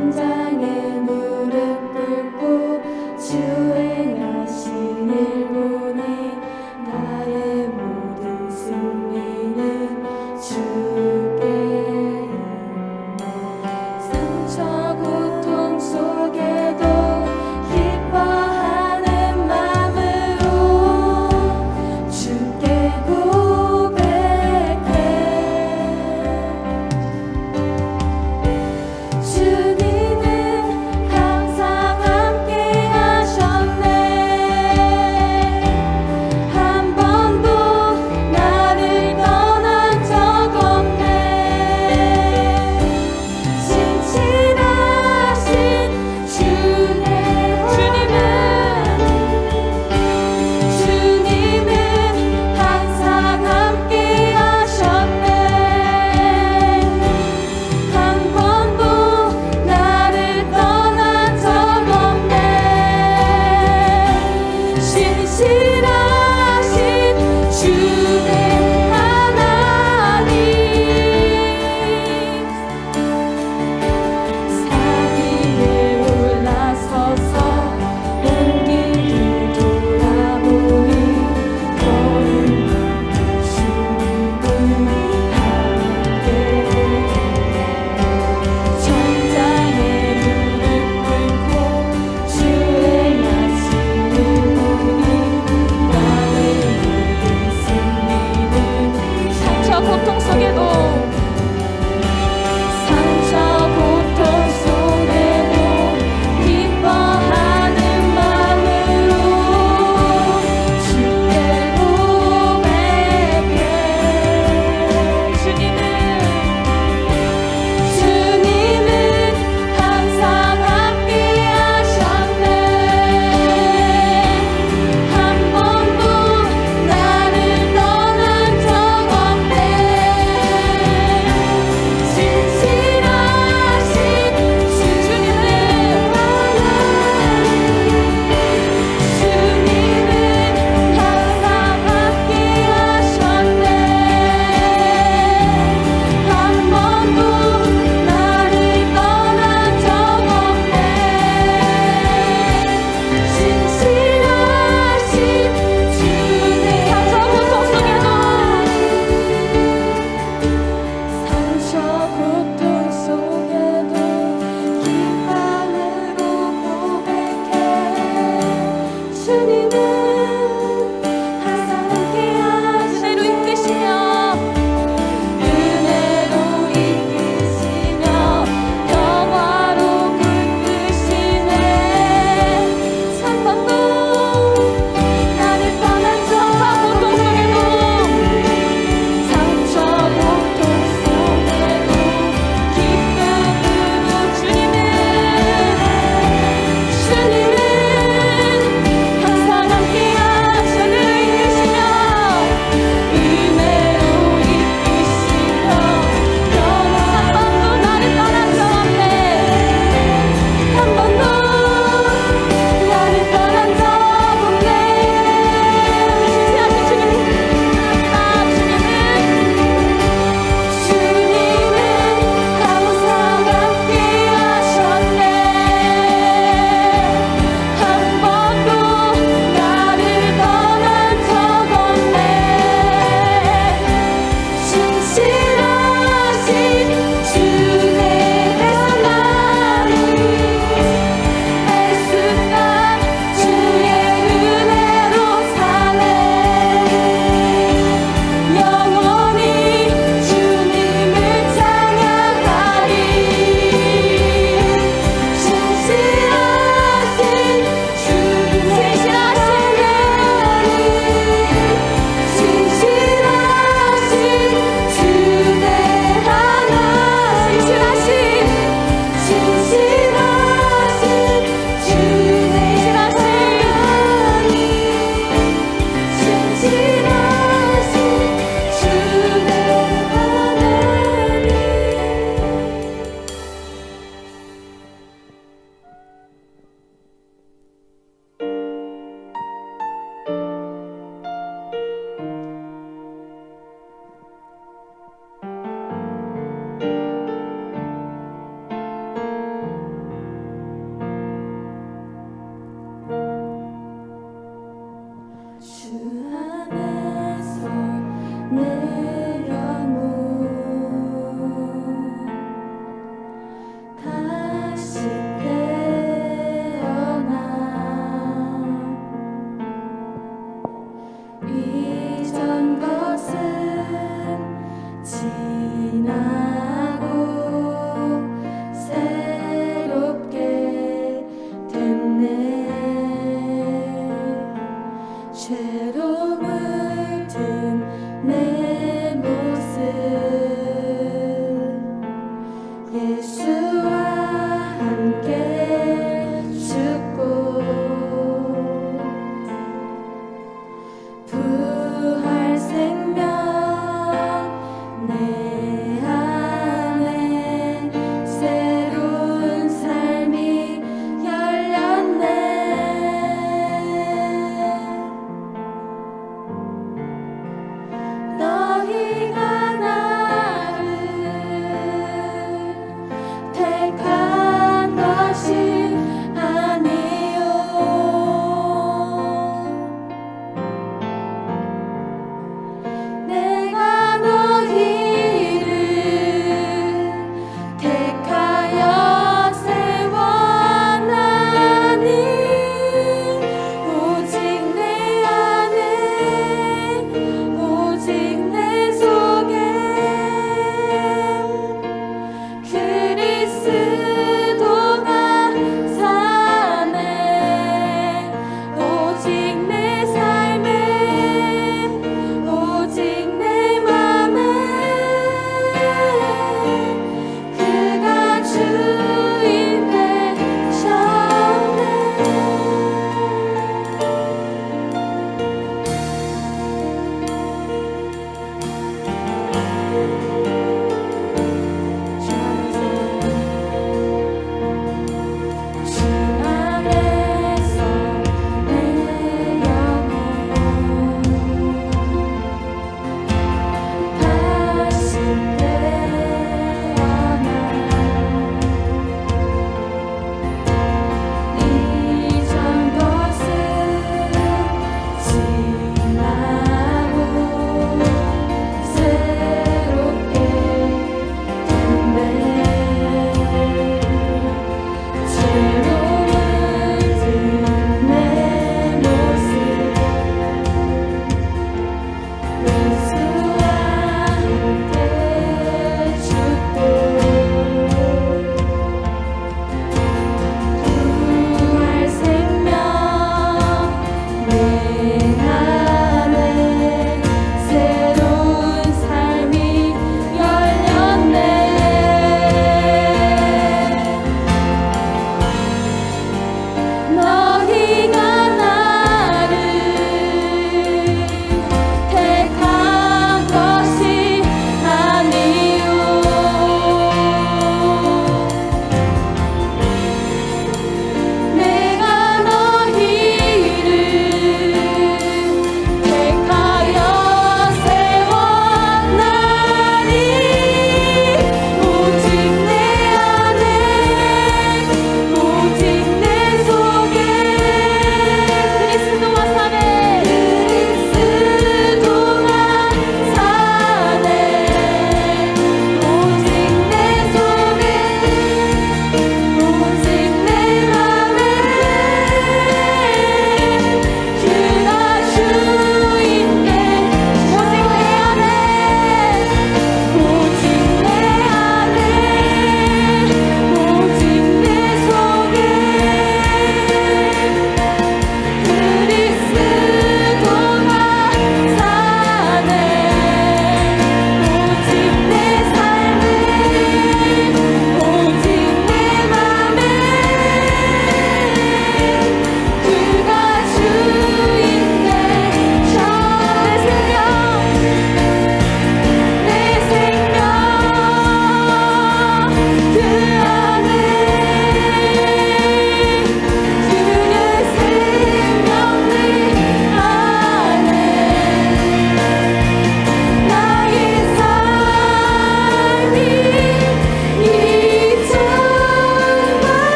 천장에 무릎 꿇고 주 행하신 일 보니 나의 모든 승리는 주께 있네. 상처 고통 속에도 기뻐하는 마음으로 주께 고백해. 주님은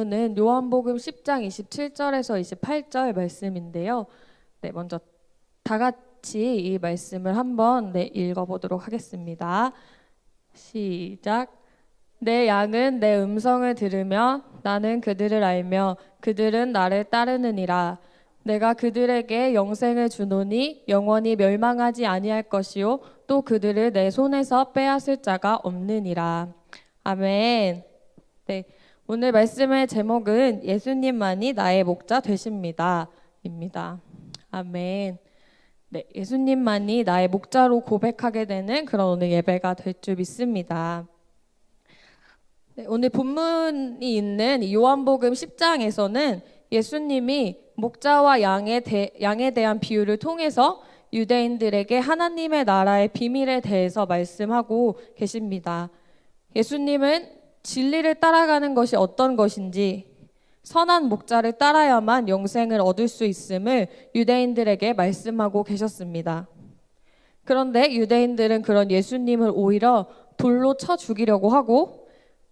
본문은 요한복음 10장 27절에서 28절 말씀인데요. 네, 먼저 다 같이 이 말씀을 한번 읽어보도록 하겠습니다. 시작. 내 양은 내 음성을 들으며 나는 그들을 알며 그들은 나를 따르느니라. 내가 그들에게 영생을 주노니 영원히 멸망하지 아니할 것이요 또 그들을 내 손에서 빼앗을 자가 없느니라. 아멘. 네, 오늘 말씀의 제목은 예수님만이 나의 목자 되십니다 입니다. 아멘. 네, 예수님만이 나의 목자로 고백하게 되는 그런 오늘 예배가 될 줄 믿습니다. 네, 오늘 본문이 있는 요한복음 10장에서는 예수님이 목자와 양에 대한 비유를 통해서 유대인들에게 하나님의 나라의 비밀에 대해서 말씀하고 계십니다. 예수님은 진리를 따라가는 것이 어떤 것인지, 선한 목자를 따라야만 영생을 얻을 수 있음을 유대인들에게 말씀하고 계셨습니다. 그런데 유대인들은 그런 예수님을 오히려 돌로 쳐 죽이려고 하고,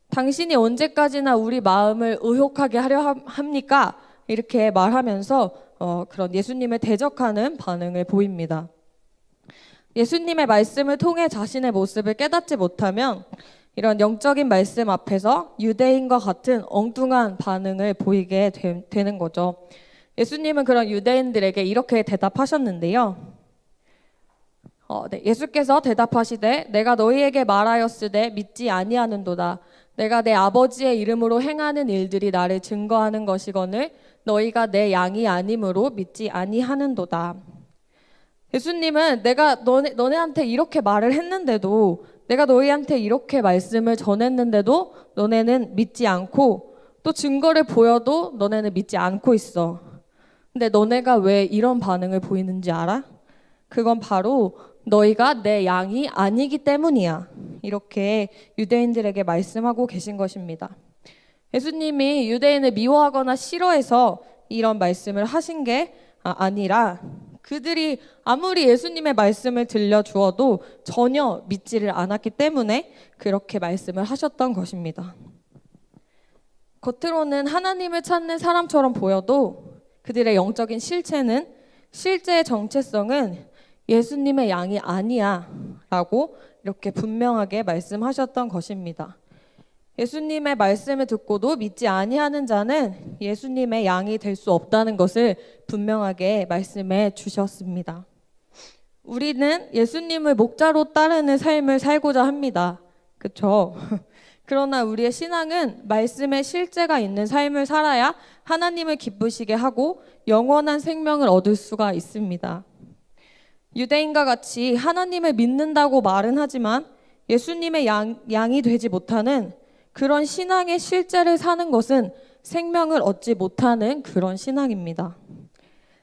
당신이 언제까지나 우리 마음을 의혹하게 하려 합니까? 이렇게 말하면서 그런 예수님을 대적하는 반응을 보입니다. 예수님의 말씀을 통해 자신의 모습을 깨닫지 못하면 이런 영적인 말씀 앞에서 유대인과 같은 엉뚱한 반응을 보이게 되는 거죠. 예수님은 그런 유대인들에게 이렇게 대답하셨는데요. 예수께서 대답하시되 내가 너희에게 말하였으되 믿지 아니하는도다. 내가 내 아버지의 이름으로 행하는 일들이 나를 증거하는 것이거늘 너희가 내 양이 아니므로 믿지 아니하는도다. 예수님은 내가 너네한테 이렇게 말을 했는데도, 내가 너희한테 이렇게 말씀을 전했는데도 너네는 믿지 않고, 또 증거를 보여도 너네는 믿지 않고 있어. 근데 너네가 왜 이런 반응을 보이는지 알아? 그건 바로 너희가 내 양이 아니기 때문이야. 이렇게 유대인들에게 말씀하고 계신 것입니다. 예수님이 유대인을 미워하거나 싫어해서 이런 말씀을 하신 게 아니라, 그들이 아무리 예수님의 말씀을 들려주어도 전혀 믿지를 않았기 때문에 그렇게 말씀을 하셨던 것입니다. 겉으로는 하나님을 찾는 사람처럼 보여도 그들의 영적인 실제의 정체성은 예수님의 양이 아니야 라고 이렇게 분명하게 말씀하셨던 것입니다. 예수님의 말씀을 듣고도 믿지 아니하는 자는 예수님의 양이 될 수 없다는 것을 분명하게 말씀해 주셨습니다. 우리는 예수님을 목자로 따르는 삶을 살고자 합니다. 그렇죠? 그러나 우리의 신앙은 말씀의 실제가 있는 삶을 살아야 하나님을 기쁘시게 하고 영원한 생명을 얻을 수가 있습니다. 유대인과 같이 하나님을 믿는다고 말은 하지만 예수님의 양이 되지 못하는 그런 신앙의 실제를 사는 것은 생명을 얻지 못하는 그런 신앙입니다.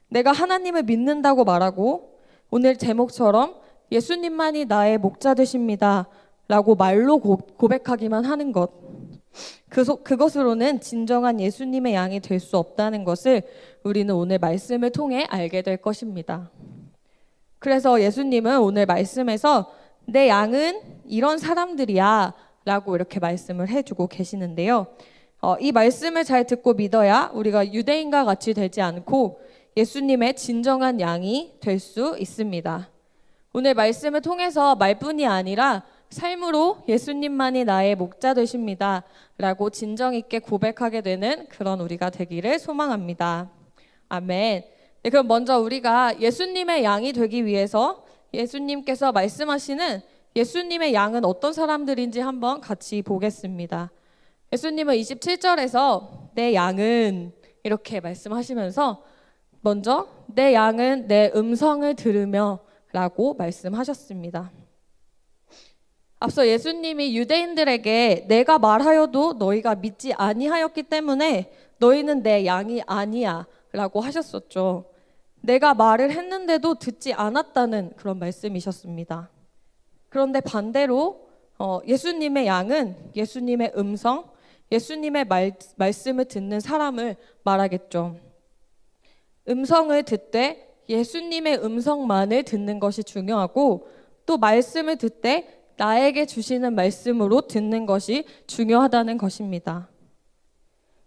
내가 하나님을 믿는다고 말하고 오늘 제목처럼 예수님만이 나의 목자 되십니다 라고 말로 고백하기만 하는 것, 그것으로는 진정한 예수님의 양이 될 수 없다는 것을 우리는 오늘 말씀을 통해 알게 될 것입니다. 그래서 예수님은 오늘 말씀에서 내 양은 이런 사람들이야 라고 이렇게 말씀을 해주고 계시는데요. 이 말씀을 잘 듣고 믿어야 우리가 유대인과 같이 되지 않고 예수님의 진정한 양이 될 수 있습니다. 오늘 말씀을 통해서 말뿐이 아니라 삶으로 예수님만이 나의 목자 되십니다 라고 진정 있게 고백하게 되는 그런 우리가 되기를 소망합니다. 아멘. 네, 그럼 먼저 우리가 예수님의 양이 되기 위해서 예수님께서 말씀하시는 예수님의 양은 어떤 사람들인지 한번 같이 보겠습니다. 예수님은 27절에서 내 양은 이렇게 말씀하시면서 먼저 내 양은 내 음성을 들으며 라고 말씀하셨습니다. 앞서 예수님이 유대인들에게 내가 말하여도 너희가 믿지 아니하였기 때문에 너희는 내 양이 아니야 라고 하셨었죠. 내가 말을 했는데도 듣지 않았다는 그런 말씀이셨습니다. 그런데 반대로 예수님의 양은 예수님의 음성, 예수님의 말씀을 듣는 사람을 말하겠죠. 음성을 듣되 예수님의 음성만을 듣는 것이 중요하고, 또 말씀을 듣되 나에게 주시는 말씀으로 듣는 것이 중요하다는 것입니다.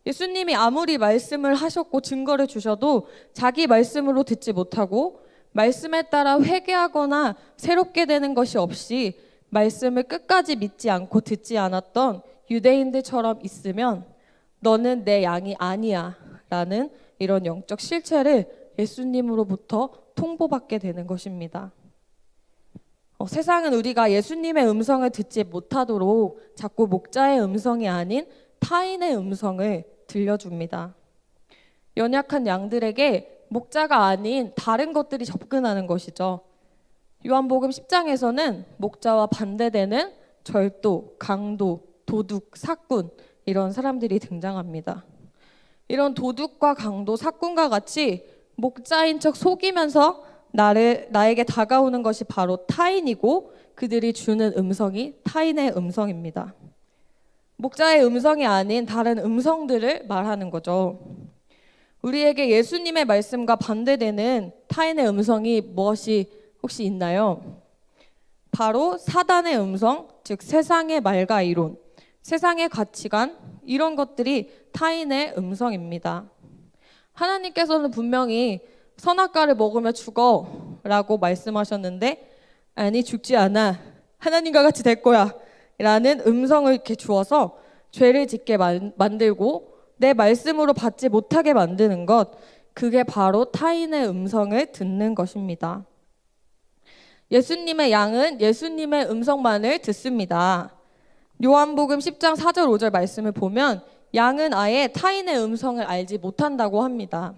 예수님이 아무리 말씀을 하셨고 증거를 주셔도 자기 말씀으로 듣지 못하고 말씀에 따라 회개하거나 새롭게 되는 것이 없이 말씀을 끝까지 믿지 않고 듣지 않았던 유대인들처럼 있으면 너는 내 양이 아니야 라는 이런 영적 실체를 예수님으로부터 통보받게 되는 것입니다. 세상은 우리가 예수님의 음성을 듣지 못하도록 자꾸 목자의 음성이 아닌 타인의 음성을 들려줍니다. 연약한 양들에게 목자가 아닌 다른 것들이 접근하는 것이죠. 요한복음 10장에서는 목자와 반대되는 절도, 강도, 도둑, 사꾼 이런 사람들이 등장합니다. 이런 도둑과 강도, 사꾼과 같이 목자인 척 속이면서 나에게 다가오는 것이 바로 타인이고 그들이 주는 음성이 타인의 음성입니다. 목자의 음성이 아닌 다른 음성들을 말하는 거죠. 우리에게 예수님의 말씀과 반대되는 타인의 음성이 무엇이 혹시 있나요? 바로 사단의 음성, 즉 세상의 말과 이론, 세상의 가치관 이런 것들이 타인의 음성입니다. 하나님께서는 분명히 선악과를 먹으면 죽어 라고 말씀하셨는데 아니 죽지 않아 하나님과 같이 될 거야 라는 음성을 이렇게 주어서 죄를 짓게 만들고 내 말씀으로 받지 못하게 만드는 것 그게 바로 타인의 음성을 듣는 것입니다. 예수님의 양은 예수님의 음성만을 듣습니다. 요한복음 10장 4절 5절 말씀을 보면 양은 아예 타인의 음성을 알지 못한다고 합니다.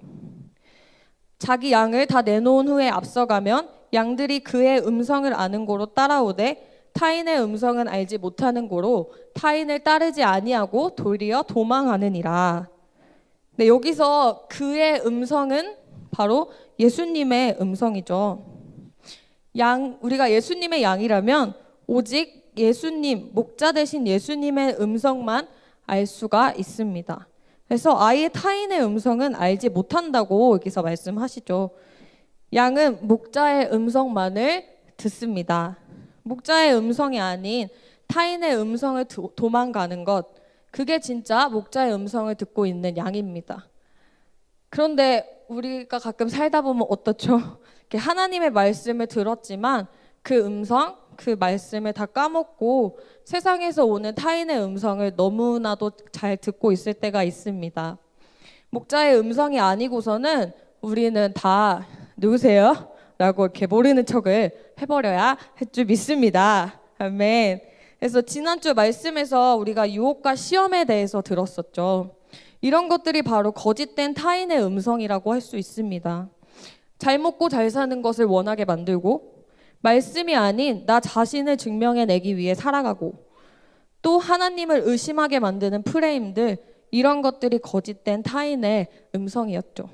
자기 양을 다 내놓은 후에 앞서가면 양들이 그의 음성을 아는 고로 따라오되 타인의 음성은 알지 못하는 고로 타인을 따르지 아니하고 도리어 도망하느니라. 네, 여기서 그의 음성은 바로 예수님의 음성이죠. 우리가 예수님의 양이라면 오직 예수님, 목자 되신 예수님의 음성만 알 수가 있습니다. 그래서 아예 타인의 음성은 알지 못한다고 여기서 말씀하시죠. 양은 목자의 음성만을 듣습니다. 목자의 음성이 아닌 타인의 음성을 도망가는 것, 그게 진짜 목자의 음성을 듣고 있는 양입니다. 그런데 우리가 가끔 살다 보면 어떻죠? 하나님의 말씀을 들었지만 그 음성, 그 말씀을 다 까먹고 세상에서 오는 타인의 음성을 너무나도 잘 듣고 있을 때가 있습니다. 목자의 음성이 아니고서는 우리는 다 누구세요? 라고 이렇게 모르는 척을 해버려야 할 줄 믿습니다. 아멘. 그래서 지난주 말씀에서 우리가 유혹과 시험에 대해서 들었었죠. 이런 것들이 바로 거짓된 타인의 음성이라고 할 수 있습니다. 잘 먹고 잘 사는 것을 원하게 만들고 말씀이 아닌 나 자신을 증명해내기 위해 살아가고 또 하나님을 의심하게 만드는 프레임들 이런 것들이 거짓된 타인의 음성이었죠.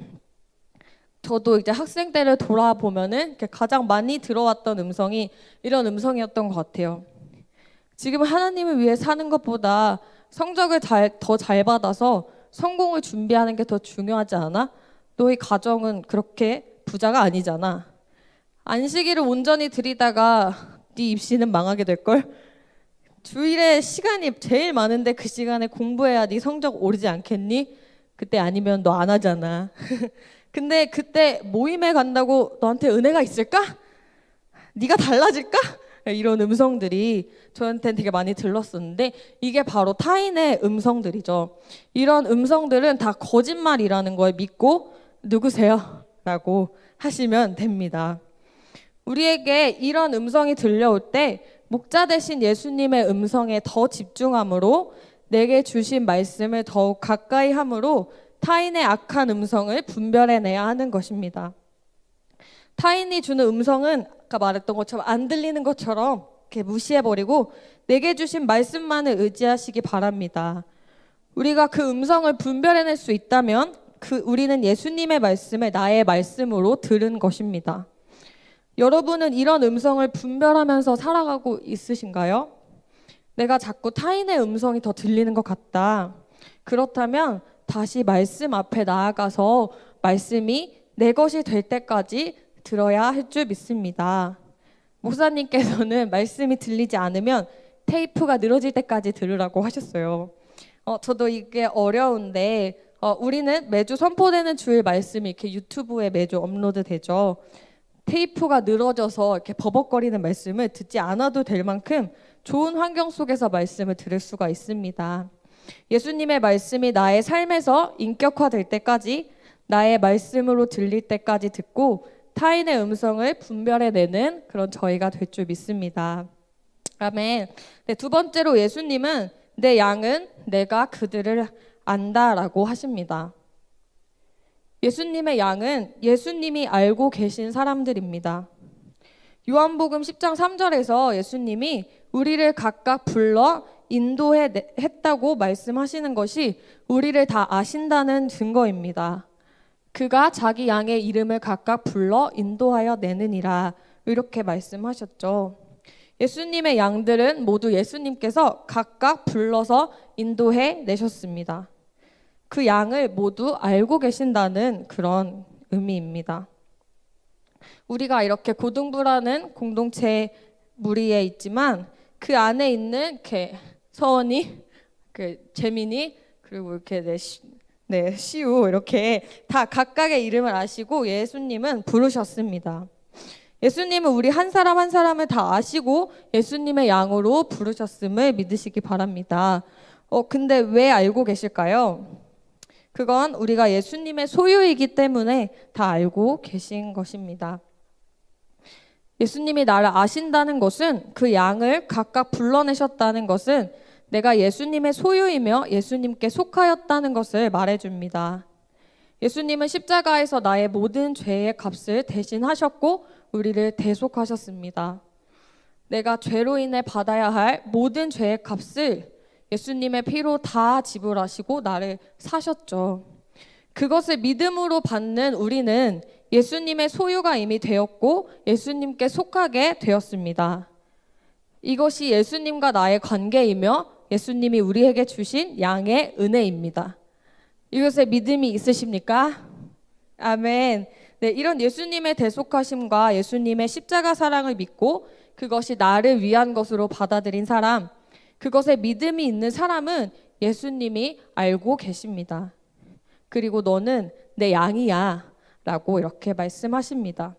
저도 이제 학생 때를 돌아보면은 가장 많이 들어왔던 음성이 이런 음성이었던 것 같아요. 지금 하나님을 위해 사는 것보다 성적을 더 잘 받아서 성공을 준비하는 게 더 중요하지 않아? 너희 가정은 그렇게 부자가 아니잖아. 안식일을 온전히 들이다가 네 입시는 망하게 될걸? 주일에 시간이 제일 많은데 그 시간에 공부해야 네 성적 오르지 않겠니? 그때 아니면 너 안 하잖아. 근데 그때 모임에 간다고 너한테 은혜가 있을까? 네가 달라질까? 이런 음성들이 저한테는 되게 많이 들렸었는데 이게 바로 타인의 음성들이죠. 이런 음성들은 다 거짓말이라는 걸 믿고 누구세요? 라고 하시면 됩니다. 우리에게 이런 음성이 들려올 때 목자 되신 예수님의 음성에 더 집중함으로 내게 주신 말씀을 더욱 가까이 함으로 타인의 악한 음성을 분별해내야 하는 것입니다. 타인이 주는 음성은 아까 말했던 것처럼 안 들리는 것처럼 이렇게 무시해버리고 내게 주신 말씀만을 의지하시기 바랍니다. 우리가 그 음성을 분별해낼 수 있다면 우리는 예수님의 말씀을 나의 말씀으로 들은 것입니다. 여러분은 이런 음성을 분별하면서 살아가고 있으신가요? 내가 자꾸 타인의 음성이 더 들리는 것 같다. 그렇다면 다시 말씀 앞에 나아가서 말씀이 내 것이 될 때까지 들어야 할 줄 믿습니다. 목사님께서는 말씀이 들리지 않으면 테이프가 늘어질 때까지 들으라고 하셨어요. 저도 이게 어려운데 우리는 매주 선포되는 주일 말씀이 이렇게 유튜브에 매주 업로드 되죠. 테이프가 늘어져서 이렇게 버벅거리는 말씀을 듣지 않아도 될 만큼 좋은 환경 속에서 말씀을 들을 수가 있습니다. 예수님의 말씀이 나의 삶에서 인격화될 때까지, 나의 말씀으로 들릴 때까지 듣고 타인의 음성을 분별해내는 그런 저희가 될 줄 믿습니다. 아멘. 네, 두 번째로 예수님은 내 양은 내가 그들을 안다라고 하십니다. 예수님의 양은 예수님이 알고 계신 사람들입니다. 요한복음 10장 3절에서 예수님이 우리를 각각 불러 인도했다고 말씀하시는 것이 우리를 다 아신다는 증거입니다. 그가 자기 양의 이름을 각각 불러 인도하여 내느니라, 이렇게 말씀하셨죠. 예수님의 양들은 모두 예수님께서 각각 불러서 인도해 내셨습니다. 그 양을 모두 알고 계신다는 그런 의미입니다. 우리가 이렇게 고등부라는 공동체 무리에 있지만 그 안에 있는 이렇게 서원이, 재민이, 그리고 이렇게 시우 이렇게 다 각각의 이름을 아시고 예수님은 부르셨습니다. 예수님은 우리 한 사람 한 사람을 다 아시고 예수님의 양으로 부르셨음을 믿으시기 바랍니다. 근데 왜 알고 계실까요? 그건 우리가 예수님의 소유이기 때문에 다 알고 계신 것입니다. 예수님이 나를 아신다는 것은, 그 양을 각각 불러내셨다는 것은 내가 예수님의 소유이며 예수님께 속하였다는 것을 말해줍니다. 예수님은 십자가에서 나의 모든 죄의 값을 대신하셨고 우리를 대속하셨습니다. 내가 죄로 인해 받아야 할 모든 죄의 값을 예수님의 피로 다 지불하시고 나를 사셨죠. 그것을 믿음으로 받는 우리는 예수님의 소유가 이미 되었고 예수님께 속하게 되었습니다. 이것이 예수님과 나의 관계이며 예수님이 우리에게 주신 양의 은혜입니다. 이것에 믿음이 있으십니까? 아멘. 네, 이런 예수님의 대속하심과 예수님의 십자가 사랑을 믿고 그것이 나를 위한 것으로 받아들인 사람, 그것에 믿음이 있는 사람은 예수님이 알고 계십니다. 그리고 너는 내 양이야 라고 이렇게 말씀하십니다.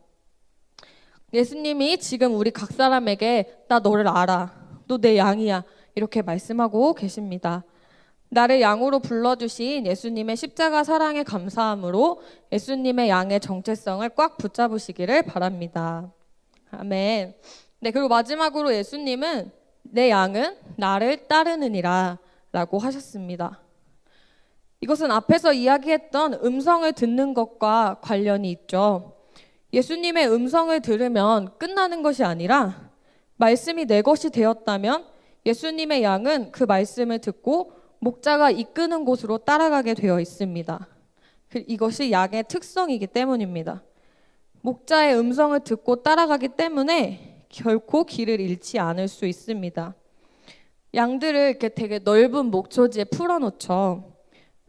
예수님이 지금 우리 각 사람에게 나 너를 알아, 너 내 양이야 이렇게 말씀하고 계십니다. 나를 양으로 불러주신 예수님의 십자가 사랑에 감사함으로 예수님의 양의 정체성을 꽉 붙잡으시기를 바랍니다. 아멘. 네, 그리고 마지막으로 예수님은 내 양은 나를 따르느니라 라고 하셨습니다. 이것은 앞에서 이야기했던 음성을 듣는 것과 관련이 있죠. 예수님의 음성을 들으면 끝나는 것이 아니라 말씀이 내 것이 되었다면 예수님의 양은 그 말씀을 듣고 목자가 이끄는 곳으로 따라가게 되어 있습니다. 이것이 양의 특성이기 때문입니다. 목자의 음성을 듣고 따라가기 때문에 결코 길을 잃지 않을 수 있습니다. 양들을 이렇게 되게 넓은 목초지에 풀어놓죠.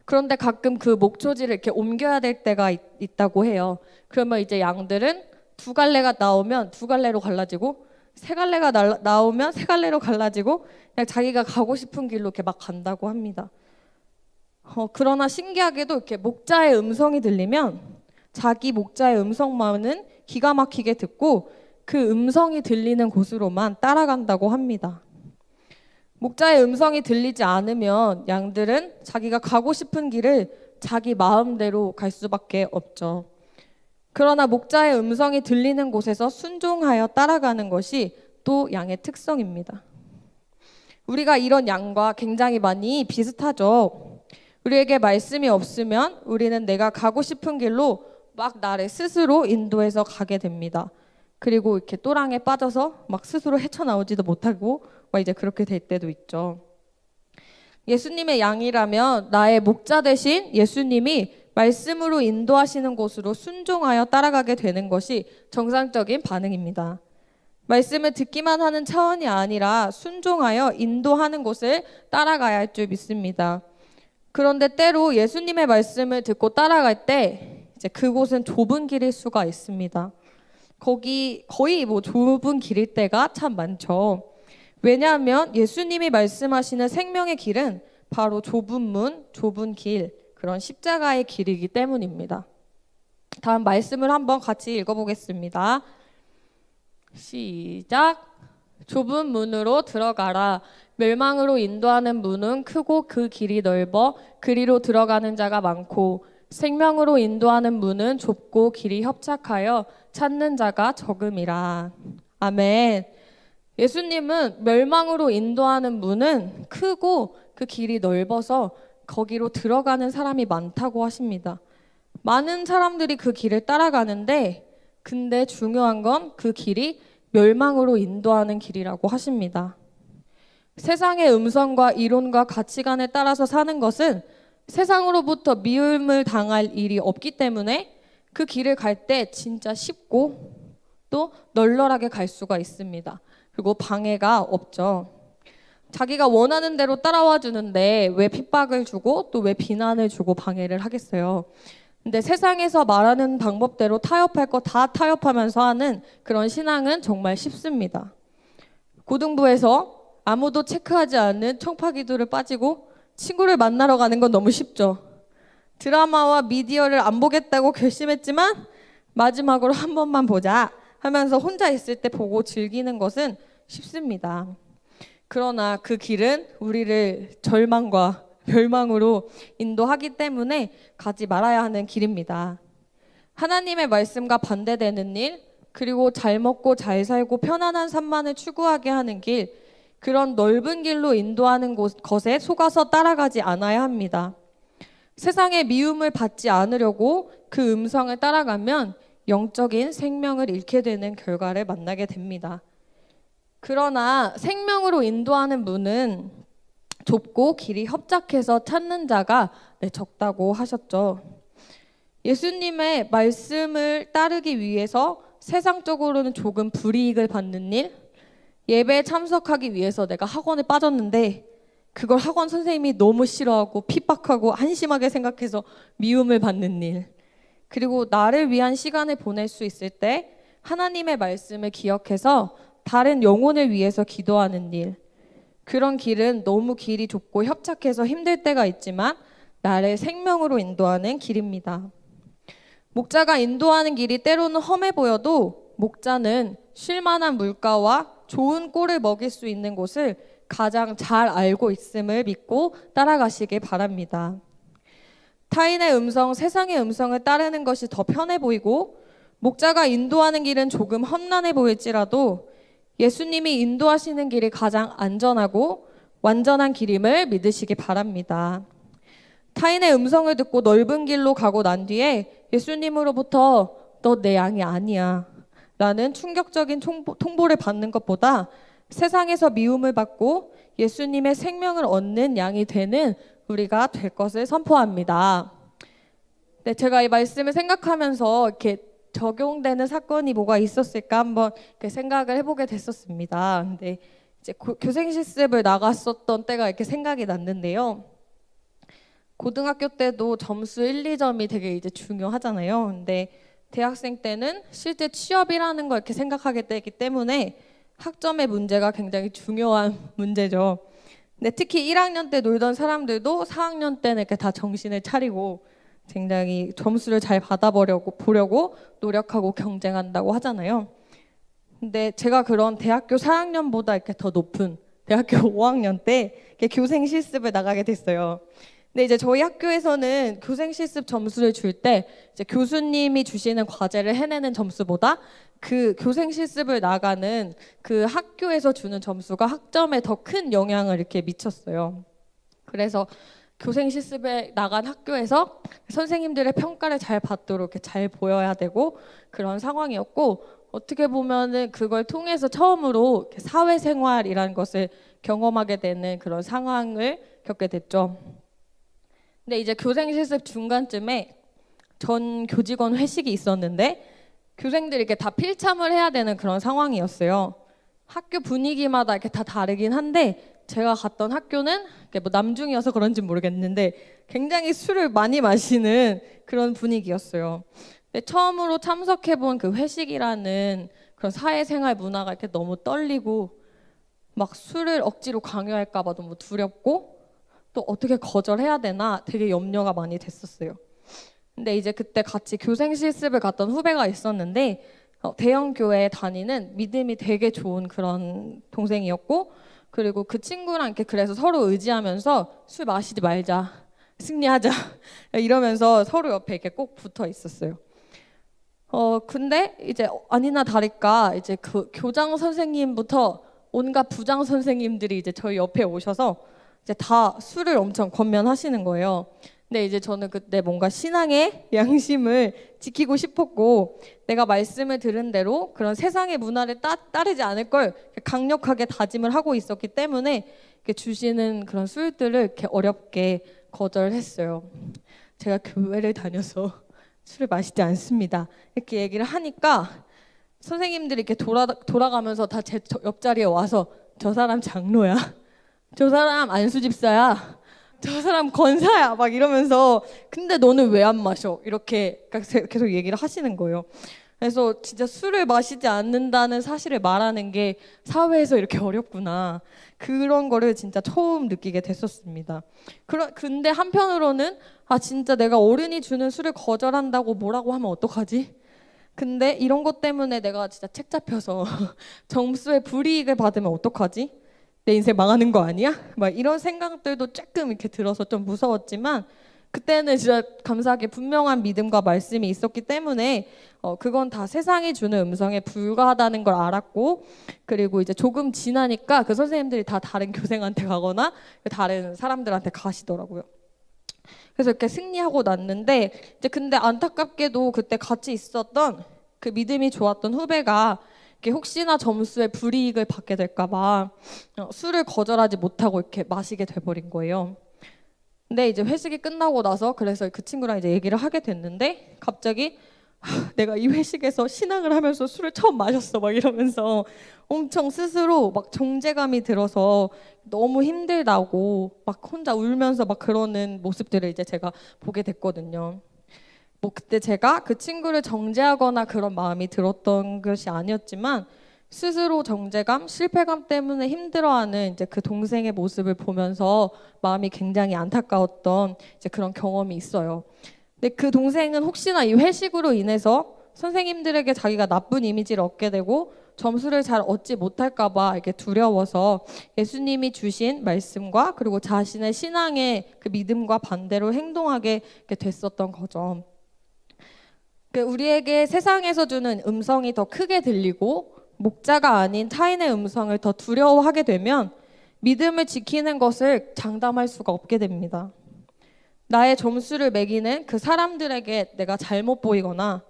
그런데 가끔 그 목초지를 이렇게 옮겨야 될 때가 있다고 해요. 그러면 이제 양들은 두 갈래가 나오면 두 갈래로 갈라지고, 세 갈래가 나오면 세 갈래로 갈라지고, 그냥 자기가 가고 싶은 길로 이렇게 막 간다고 합니다. 그러나 신기하게도 이렇게 목자의 음성이 들리면 자기 목자의 음성만은 기가 막히게 듣고 그 음성이 들리는 곳으로만 따라간다고 합니다. 목자의 음성이 들리지 않으면 양들은 자기가 가고 싶은 길을 자기 마음대로 갈 수밖에 없죠. 그러나 목자의 음성이 들리는 곳에서 순종하여 따라가는 것이 또 양의 특성입니다. 우리가 이런 양과 굉장히 많이 비슷하죠. 우리에게 말씀이 없으면 우리는 내가 가고 싶은 길로 막 나를 스스로 인도해서 가게 됩니다. 그리고 이렇게 또랑에 빠져서 막 스스로 헤쳐나오지도 못하고 이제 그렇게 될 때도 있죠. 예수님의 양이라면 나의 목자 대신 예수님이 말씀으로 인도하시는 곳으로 순종하여 따라가게 되는 것이 정상적인 반응입니다. 말씀을 듣기만 하는 차원이 아니라 순종하여 인도하는 곳을 따라가야 할 줄 믿습니다. 그런데 때로 예수님의 말씀을 듣고 따라갈 때 이제 그곳은 좁은 길일 수가 있습니다. 거의 좁은 길일 때가 참 많죠. 왜냐하면 예수님이 말씀하시는 생명의 길은 바로 좁은 문, 좁은 길, 그런 십자가의 길이기 때문입니다. 다음 말씀을 한번 같이 읽어보겠습니다. 시작. 좁은 문으로 들어가라. 멸망으로 인도하는 문은 크고 그 길이 넓어 그리로 들어가는 자가 많고 생명으로 인도하는 문은 좁고 길이 협착하여 찾는 자가 적음이라. 아멘. 예수님은 멸망으로 인도하는 문은 크고 그 길이 넓어서 거기로 들어가는 사람이 많다고 하십니다. 많은 사람들이 그 길을 따라가는데 근데 중요한 건 그 길이 멸망으로 인도하는 길이라고 하십니다. 세상의 음성과 이론과 가치관에 따라서 사는 것은 세상으로부터 미움을 당할 일이 없기 때문에 그 길을 갈 때 진짜 쉽고 또 널널하게 갈 수가 있습니다. 그리고 방해가 없죠. 자기가 원하는 대로 따라와 주는데 왜 핍박을 주고 또 왜 비난을 주고 방해를 하겠어요. 근데 세상에서 말하는 방법대로 타협할 거 다 타협하면서 하는 그런 신앙은 정말 쉽습니다. 고등부에서 아무도 체크하지 않는 청파기도를 빠지고 친구를 만나러 가는 건 너무 쉽죠. 드라마와 미디어를 안 보겠다고 결심했지만 마지막으로 한 번만 보자 하면서 혼자 있을 때 보고 즐기는 것은 쉽습니다. 그러나 그 길은 우리를 절망과 멸망으로 인도하기 때문에 가지 말아야 하는 길입니다. 하나님의 말씀과 반대되는 일, 그리고 잘 먹고 잘 살고 편안한 삶만을 추구하게 하는 길, 그런 넓은 길로 인도하는 것에 속아서 따라가지 않아야 합니다. 세상의 미움을 받지 않으려고 그 음성을 따라가면 영적인 생명을 잃게 되는 결과를 만나게 됩니다. 그러나 생명으로 인도하는 문은 좁고 길이 협착해서 찾는 자가 적다고 하셨죠. 예수님의 말씀을 따르기 위해서 세상적으로는 조금 불이익을 받는 일, 예배에 참석하기 위해서 내가 학원에 빠졌는데 그걸 학원 선생님이 너무 싫어하고 핍박하고 한심하게 생각해서 미움을 받는 일, 그리고 나를 위한 시간을 보낼 수 있을 때 하나님의 말씀을 기억해서 다른 영혼을 위해서 기도하는 일, 그런 길은 너무 길이 좁고 협착해서 힘들 때가 있지만 나를 생명으로 인도하는 길입니다. 목자가 인도하는 길이 때로는 험해 보여도 목자는 쉴만한 물가와 좋은 꼴을 먹일 수 있는 곳을 가장 잘 알고 있음을 믿고 따라가시길 바랍니다. 타인의 음성, 세상의 음성을 따르는 것이 더 편해 보이고 목자가 인도하는 길은 조금 험난해 보일지라도 예수님이 인도하시는 길이 가장 안전하고 완전한 길임을 믿으시기 바랍니다. 타인의 음성을 듣고 넓은 길로 가고 난 뒤에 예수님으로부터 너 내 양이 아니야 라는 충격적인 통보를 받는 것보다 세상에서 미움을 받고 예수님의 생명을 얻는 양이 되는 우리가 될 것을 선포합니다. 네, 제가 이 말씀을 생각하면서 이렇게 적용되는 사건이 뭐가 있었을까 한번 생각을 해보게 됐었습니다. 근데 이제 교생 실습을 나갔었던 때가 이렇게 생각이 났는데요. 고등학교 때도 점수 1, 2점이 되게 이제 중요하잖아요. 근데 대학생 때는 실제 취업이라는 걸 이렇게 생각하게 되기 때문에 학점의 문제가 굉장히 중요한 문제죠. 근데 특히 1학년 때 놀던 사람들도 4학년 때는 이렇게 다 정신을 차리고 굉장히 점수를 잘 보려고 노력하고 경쟁한다고 하잖아요. 근데 제가 그런 대학교 4학년보다 이렇게 더 높은 대학교 5학년 때 교생 실습을 나가게 됐어요. 근데 이제 저희 학교에서는 교생 실습 점수를 줄 때 이제 교수님이 주시는 과제를 해내는 점수보다 그 교생 실습을 나가는 그 학교에서 주는 점수가 학점에 더 큰 영향을 이렇게 미쳤어요. 그래서 교생 실습에 나간 학교에서 선생님들의 평가를 잘 받도록 이렇게 잘 보여야 되고 그런 상황이었고, 어떻게 보면은 그걸 통해서 처음으로 사회생활이라는 것을 경험하게 되는 그런 상황을 겪게 됐죠. 근데 이제 교생 실습 중간쯤에 전 교직원 회식이 있었는데 교생들이 이렇게 다 필참을 해야 되는 그런 상황이었어요. 학교 분위기마다 이렇게 다 다르긴 한데 제가 갔던 학교는 뭐 남중이어서 그런지 모르겠는데 굉장히 술을 많이 마시는 그런 분위기였어요. 근데 처음으로 참석해본 그 회식이라는 그런 사회생활 문화가 이렇게 너무 떨리고 막 술을 억지로 강요할까 봐 너무 두렵고 또 어떻게 거절해야 되나 되게 염려가 많이 됐었어요. 근데 이제 그때 같이 교생 실습을 갔던 후배가 있었는데 대형 교회에 다니는 믿음이 되게 좋은 그런 동생이었고, 그리고 그 친구랑 이렇게 그래서 서로 의지하면서 술 마시지 말자, 승리하자 이러면서 서로 옆에 이렇게 꼭 붙어 있었어요. 근데 이제 아니나 다를까 이제 그 교장 선생님부터 온갖 부장 선생님들이 이제 저희 옆에 오셔서 이제 다 술을 엄청 권면하시는 거예요. 근데 이제 저는 그때 뭔가 신앙의 양심을 지키고 싶었고, 내가 말씀을 들은 대로 그런 세상의 문화를 따르지 않을 걸 강력하게 다짐을 하고 있었기 때문에 이렇게 주시는 그런 술들을 이렇게 어렵게 거절했어요. 제가 교회를 다녀서 술을 마시지 않습니다, 이렇게 얘기를 하니까 선생님들이 이렇게 돌아가면서 다 제 옆자리에 와서 저 사람 장로야, 저 사람 안수 집사야, 저 사람 권사야 막 이러면서 근데 너는 왜 안 마셔? 이렇게 계속 얘기를 하시는 거예요. 그래서 진짜 술을 마시지 않는다는 사실을 말하는 게 사회에서 이렇게 어렵구나, 그런 거를 진짜 처음 느끼게 됐었습니다. 근데 한편으로는 진짜 내가 어른이 주는 술을 거절한다고 뭐라고 하면 어떡하지? 근데 이런 것 때문에 내가 진짜 책 잡혀서 점수에 불이익을 받으면 어떡하지? 내 인생 망하는 거 아니야? 막 이런 생각들도 조금 이렇게 들어서 좀 무서웠지만, 그때는 진짜 감사하게 분명한 믿음과 말씀이 있었기 때문에 그건 다 세상이 주는 음성에 불과하다는 걸 알았고, 그리고 이제 조금 지나니까 그 선생님들이 다 다른 교생한테 가거나 다른 사람들한테 가시더라고요. 그래서 이렇게 승리하고 났는데, 이제 근데 안타깝게도 그때 같이 있었던 그 믿음이 좋았던 후배가 혹시나 점수에 불이익을 받게 될까봐 술을 거절하지 못하고 이렇게 마시게 돼버린 거예요. 근데 이제 회식이 끝나고 나서 그래서 그 친구랑 이제 얘기를 하게 됐는데, 갑자기 내가 이 회식에서 신앙을 하면서 술을 처음 마셨어 막 이러면서 엄청 스스로 막 정죄감이 들어서 너무 힘들다고 막 혼자 울면서 막 그러는 모습들을 이제 제가 보게 됐거든요. 뭐 그때 제가 그 친구를 정죄하거나 그런 마음이 들었던 것이 아니었지만, 스스로 정죄감, 실패감 때문에 힘들어하는 이제 그 동생의 모습을 보면서 마음이 굉장히 안타까웠던 이제 그런 경험이 있어요. 근데 그 동생은 혹시나 이 회식으로 인해서 선생님들에게 자기가 나쁜 이미지를 얻게 되고 점수를 잘 얻지 못할까 봐 이렇게 두려워서 예수님이 주신 말씀과 그리고 자신의 신앙의 그 믿음과 반대로 행동하게 됐었던 거죠. 우리에게 세상에서 주는 음성이 더 크게 들리고 목자가 아닌 타인의 음성을 더 두려워하게 되면 믿음을 지키는 것을 장담할 수가 없게 됩니다. 나의 점수를 매기는 그 사람들에게 내가 잘못 보이거나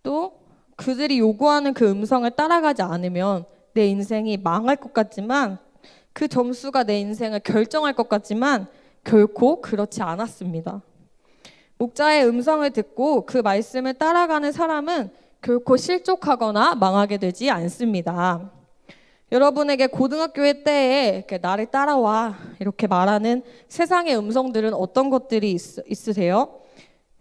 또 그들이 요구하는 그 음성을 따라가지 않으면 내 인생이 망할 것 같지만, 그 점수가 내 인생을 결정할 것 같지만 결코 그렇지 않았습니다. 목자의 음성을 듣고 그 말씀을 따라가는 사람은 결코 실족하거나 망하게 되지 않습니다. 여러분에게 고등학교의 때에 이렇게 나를 따라와 이렇게 말하는 세상의 음성들은 어떤 것들이 있으세요?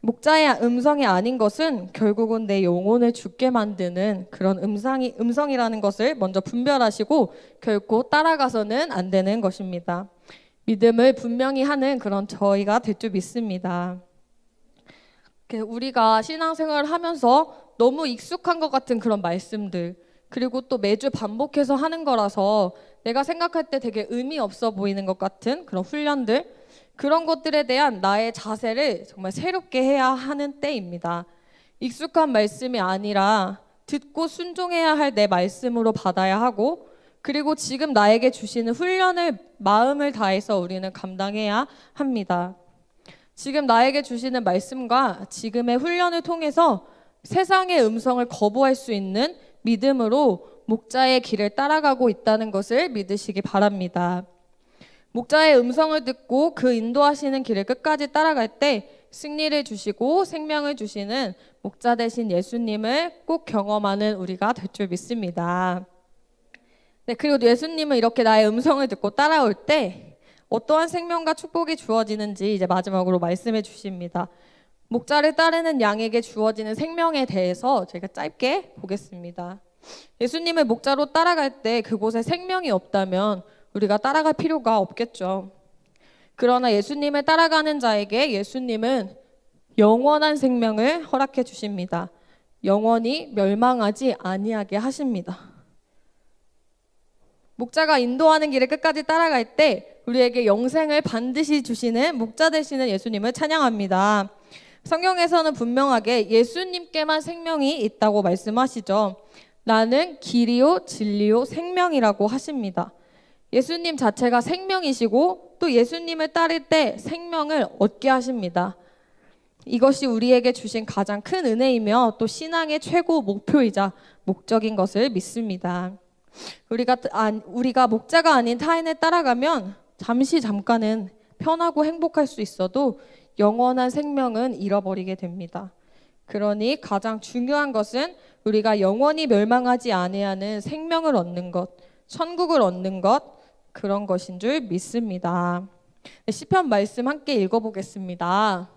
목자의 음성이 아닌 것은 결국은 내 영혼을 죽게 만드는 그런 음성이라는 것을 먼저 분별하시고 결코 따라가서는 안 되는 것입니다. 믿음을 분명히 하는 그런 저희가 될 줄 믿습니다. 우리가 신앙생활을 하면서 너무 익숙한 것 같은 그런 말씀들, 그리고 또 매주 반복해서 하는 거라서 내가 생각할 때 되게 의미 없어 보이는 것 같은 그런 훈련들, 그런 것들에 대한 나의 자세를 정말 새롭게 해야 하는 때입니다. 익숙한 말씀이 아니라 듣고 순종해야 할 내 말씀으로 받아야 하고, 그리고 지금 나에게 주시는 훈련을 마음을 다해서 우리는 감당해야 합니다. 지금 나에게 주시는 말씀과 지금의 훈련을 통해서 세상의 음성을 거부할 수 있는 믿음으로 목자의 길을 따라가고 있다는 것을 믿으시기 바랍니다. 목자의 음성을 듣고 그 인도하시는 길을 끝까지 따라갈 때 승리를 주시고 생명을 주시는 목자 되신 예수님을 꼭 경험하는 우리가 될 줄 믿습니다. 네, 그리고 예수님은 이렇게 나의 음성을 듣고 따라올 때 어떠한 생명과 축복이 주어지는지 이제 마지막으로 말씀해 주십니다. 목자를 따르는 양에게 주어지는 생명에 대해서 저희가 짧게 보겠습니다. 예수님을 목자로 따라갈 때 그곳에 생명이 없다면 우리가 따라갈 필요가 없겠죠. 그러나 예수님을 따라가는 자에게 예수님은 영원한 생명을 허락해 주십니다. 영원히 멸망하지 아니하게 하십니다. 목자가 인도하는 길을 끝까지 따라갈 때 우리에게 영생을 반드시 주시는 목자 되시는 예수님을 찬양합니다. 성경에서는 분명하게 예수님께만 생명이 있다고 말씀하시죠. 나는 길이요 진리요 생명이라고 하십니다. 예수님 자체가 생명이시고 또 예수님을 따를 때 생명을 얻게 하십니다. 이것이 우리에게 주신 가장 큰 은혜이며 또 신앙의 최고 목표이자 목적인 것을 믿습니다. 우리가 목자가 아닌 타인을 따라가면 잠깐은 편하고 행복할 수 있어도 영원한 생명은 잃어버리게 됩니다. 그러니 가장 중요한 것은 우리가 영원히 멸망하지 아니하는 생명을 얻는 것, 천국을 얻는 것, 그런 것인 줄 믿습니다. 시편 말씀 함께 읽어보겠습니다.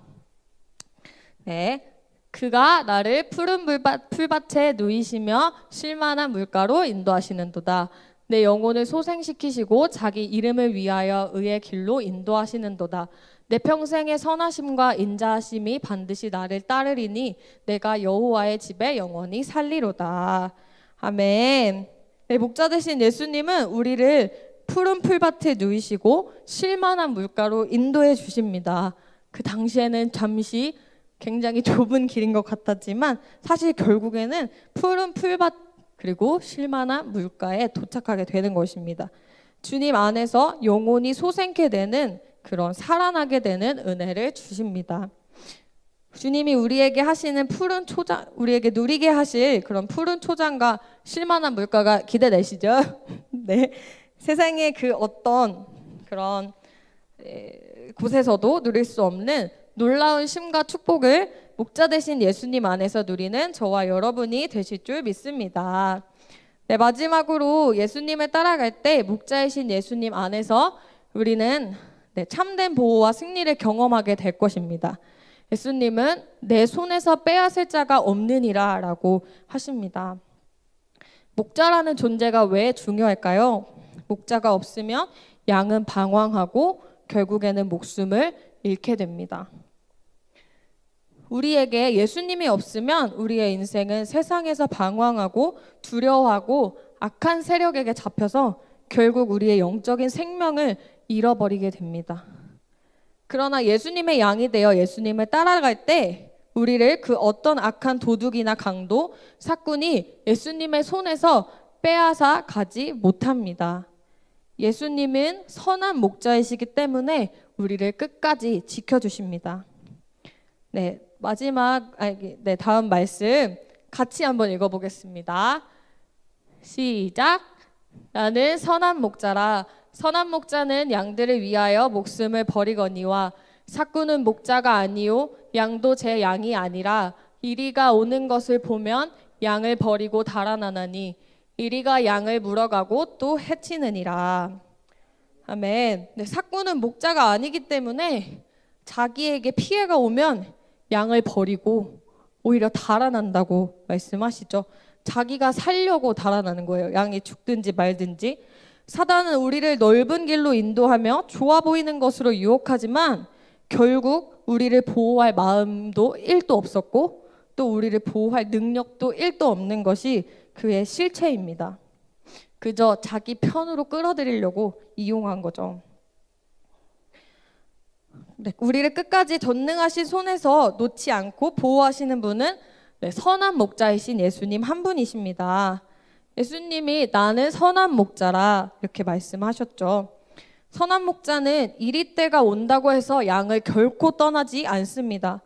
네, 그가 나를 푸른 풀밭에 누이시며 쉴만한 물가로 인도하시는도다. 내 영혼을 소생시키시고 자기 이름을 위하여 의의 길로 인도하시는도다. 내 평생의 선하심과 인자하심이 반드시 나를 따르리니 내가 여호와의 집에 영원히 살리로다. 아멘. 네, 목자 되신 예수님은 우리를 푸른 풀밭에 누이시고 쉴만한 물가로 인도해 주십니다. 그 당시에는 잠시 굉장히 좁은 길인 것 같았지만 사실 결국에는 푸른 풀밭 그리고 쉴만한 물가에 도착하게 되는 것입니다. 주님 안에서 영혼이 소생케 되는 그런 살아나게 되는 은혜를 주십니다. 주님이 우리에게 하시는 푸른 초장, 우리에게 누리게 하실 그런 푸른 초장과 쉴만한 물가가 기대되시죠? 네, 세상의 그 어떤 그런 곳에서도 누릴 수 없는 놀라운 쉼과 축복을 목자 되신 예수님 안에서 누리는 저와 여러분이 되실 줄 믿습니다. 네, 마지막으로 예수님을 따라갈 때 목자이신 예수님 안에서 우리는 참된 보호와 승리를 경험하게 될 것입니다. 예수님은 내 손에서 빼앗을 자가 없느니라 라고 하십니다. 목자라는 존재가 왜 중요할까요? 목자가 없으면 양은 방황하고 결국에는 목숨을 잃게 됩니다. 우리에게 예수님이 없으면 우리의 인생은 세상에서 방황하고 두려워하고 악한 세력에게 잡혀서 결국 우리의 영적인 생명을 잃어버리게 됩니다. 그러나 예수님의 양이 되어 예수님을 따라갈 때 우리를 그 어떤 악한 도둑이나 강도, 사꾼이 예수님의 손에서 빼앗아 가지 못합니다. 예수님은 선한 목자이시기 때문에 우리를 끝까지 지켜주십니다. 네, 다음 말씀 같이 한번 읽어보겠습니다. 시작. 나는 선한 목자라. 선한 목자는 양들을 위하여 목숨을 버리거니와 사꾼은 목자가 아니요 양도 제 양이 아니라 이리가 오는 것을 보면 양을 버리고 달아나나니 이리가 양을 물어가고 또 해치느니라. 아멘. 네, 사꾼은 목자가 아니기 때문에 자기에게 피해가 오면 양을 버리고 오히려 달아난다고 말씀하시죠. 자기가 살려고 달아나는 거예요. 양이 죽든지 말든지. 사단은 우리를 넓은 길로 인도하며 좋아 보이는 것으로 유혹하지만 결국 우리를 보호할 마음도 1도 없었고 또 우리를 보호할 능력도 1도 없는 것이 그의 실체입니다. 그저 자기 편으로 끌어들이려고 이용한 거죠. 네, 우리를 끝까지 전능하신 손에서 놓지 않고 보호하시는 분은 선한 목자이신 예수님 한 분이십니다. 예수님이 나는 선한 목자라 이렇게 말씀하셨죠. 선한 목자는 이리 때가 온다고 해서 양을 결코 떠나지 않습니다.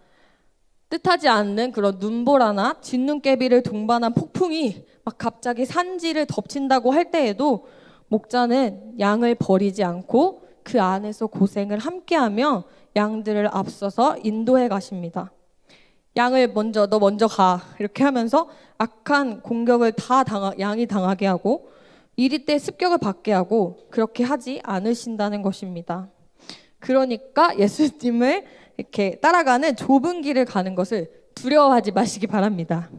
뜻하지 않는 그런 눈보라나 진눈깨비를 동반한 폭풍이 막 갑자기 산지를 덮친다고 할 때에도 목자는 양을 버리지 않고 그 안에서 고생을 함께하며 양들을 앞서서 인도해 가십니다. 양을 너 먼저 가 이렇게 하면서 악한 공격을 양이 당하게 하고 이리 때 습격을 받게 하고 그렇게 하지 않으신다는 것입니다. 그러니까 예수님을 이렇게 따라가는 좁은 길을 가는 것을 두려워하지 마시기 바랍니다.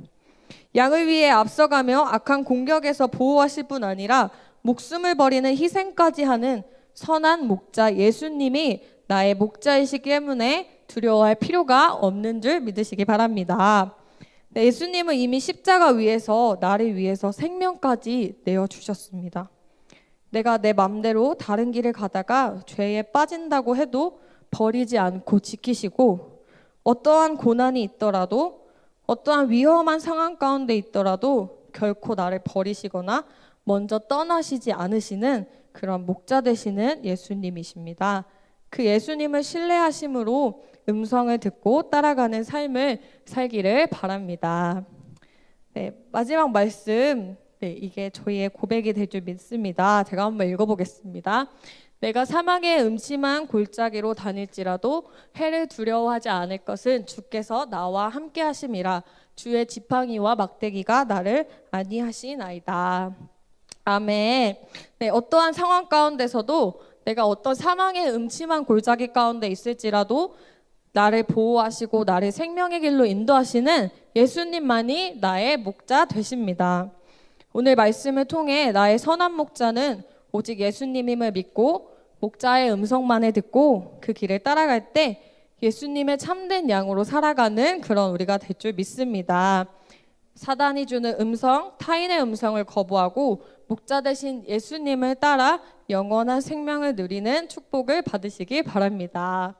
양을 위해 앞서가며 악한 공격에서 보호하실 뿐 아니라 목숨을 버리는 희생까지 하는 선한 목자 예수님이 나의 목자이시기 때문에 두려워할 필요가 없는 줄 믿으시기 바랍니다. 네, 예수님은 이미 십자가 위에서 나를 위해서 생명까지 내어주셨습니다. 내가 내 맘대로 다른 길을 가다가 죄에 빠진다고 해도 버리지 않고 지키시고, 어떠한 고난이 있더라도, 어떠한 위험한 상황 가운데 있더라도 결코 나를 버리시거나 먼저 떠나시지 않으시는 그런 목자 되시는 예수님이십니다. 그 예수님을 신뢰하심으로 음성을 듣고 따라가는 삶을 살기를 바랍니다. 네, 마지막 말씀, 네, 이게 저희의 고백이 될 줄 믿습니다. 제가 한번 읽어보겠습니다. 내가 사막의 음침한 골짜기로 다닐지라도 해를 두려워하지 않을 것은 주께서 나와 함께 하심이라. 주의 지팡이와 막대기가 나를 안위하시나이다. 아멘. 네, 어떠한 상황 가운데서도 내가 어떤 사망의 음침한 골짜기 가운데 있을지라도 나를 보호하시고 나를 생명의 길로 인도하시는 예수님만이 나의 목자 되십니다. 오늘 말씀을 통해 나의 선한 목자는 오직 예수님임을 믿고 목자의 음성만을 듣고 그 길을 따라갈 때 예수님의 참된 양으로 살아가는 그런 우리가 될 줄 믿습니다. 사단이 주는 음성, 타인의 음성을 거부하고 목자 되신 예수님을 따라 영원한 생명을 누리는 축복을 받으시기 바랍니다.